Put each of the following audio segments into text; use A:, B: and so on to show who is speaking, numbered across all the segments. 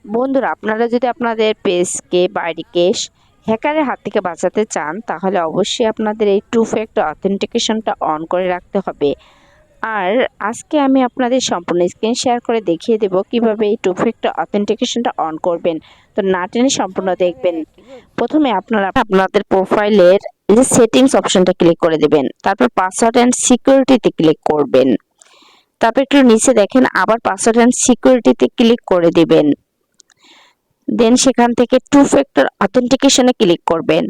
A: বন্ধুরা, আপনারা যদি আপনাদের পেজকে বা আইডিকে হ্যাকারের হাত থেকে বাঁচাতে চান, তাহলে অবশ্যই আপনাদের এই টু ফ্যাক্টর অথেন্টিকেশনটা অন করে রাখতে হবে। আর আজকে আমি আপনাদের সম্পূর্ণ স্ক্রিন শেয়ার করে দেখিয়ে দেব কিভাবে এই টু ফ্যাক্টর অথেন্টিকেশনটা অন করবেন। তো না টেনে সম্পূর্ণ দেখবেন। প্রথমে আপনারা আপনাদের প্রোফাইলের এই যে সেটিংস অপশনটা ক্লিক করে দেবেন, তারপর পাসওয়ার্ড অ্যান্ড সিকিউরিটিতে ক্লিক করবেন। তারপর একটু নিচে দেখেন আবার পাসওয়ার্ড অ্যান্ড সিকিউরিটিতে ক্লিক করে দিবেন। দেন সেখান থেকে টু ফ্যাক্টর অথেন্টিকেশনে ক্লিক করবেন।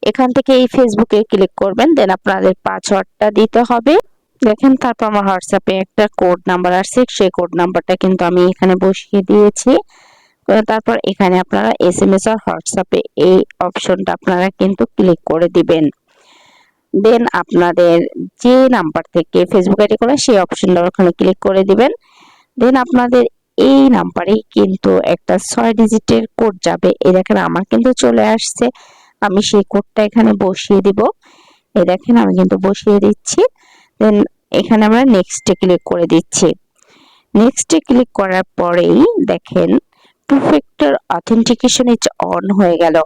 A: এখান থেকে এই ফেসবুকে ক্লিক করবেন, দেন আপনাদের পাসওয়ার্ডটা দিতে হবে। দেখেন তারপর আমার হোয়াটসঅ্যাপে একটা কোড নাম্বার আসছে, সেই কোড নাম্বারটা কিন্তু আমি এখানে বসিয়ে দিয়েছি। তারপর এখানে আপনারা এসএমএস আর হোয়াটসঅ্যাপে এই অপশনটা আপনারা কিন্তু ক্লিক করে দিবেন। দেন আপনাদের যে নাম্বার থেকে ফেসবুক আইডি করা সেই অপশনটা ওখানে ক্লিক করে দিবেন। দেন আপনাদের এই নাম্বারেই কিন্তু একটা 6 ডিজিটের কোড যাবে। এই দেখেন আমার কিন্তু চলে আসছে, আমি সেই কোডটা এখানে বসিয়ে দিব। এই দেখেন আমি কিন্তু বসিয়ে দিচ্ছি। দেন এখানে আমরা নেক্সটে ক্লিক করে দিচ্ছি। নেক্সটে ক্লিক করার পরেই দেখেন two factor authentication is on হয়ে গেল।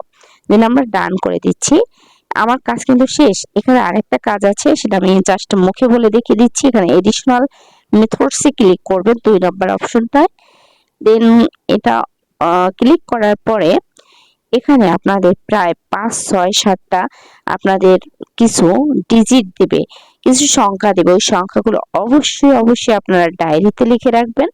A: দেন আমরা ডান করে দিচ্ছি। আমার কাজ কিন্তু শেষ। এখানে আরেকটা কাজ আছে, সেটা আমি জাস্ট মুখে বলে দেখিয়ে দিচ্ছি। এখানে এডিশনাল মেথডসে ক্লিক করবেন 2 নম্বর অপশনটায়। দেন এটা ক্লিক করার পরে এখানে আপনাদের প্রায় 5, 6, 7টা আপনাদের কিছু ডিজিট দেবে, কিছু সংখ্যা দেবে। ওই সংখ্যাগুলো অবশ্যই আপনারা ডায়েরিতে লিখে রাখবেন,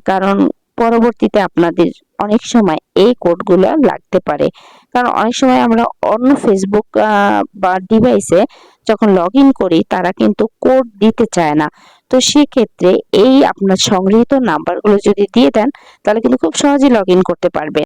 A: কারণ পরবর্তীতে আপনাদের অনেক সময় এই কোডগুলো লাগতে পারে। কারণ অনেক সময় আমরা অন্য ফেসবুক বা ডিভাইসে যখন লগ ইন করি, তারা কিন্তু কোড দিতে চায় না। তো সেক্ষেত্রে এই আপনার সংগৃহীত নাম্বারগুলো যদি দিয়ে দেন, তাহলে কিন্তু খুব সহজেই লগ ইন করতে পারবেন।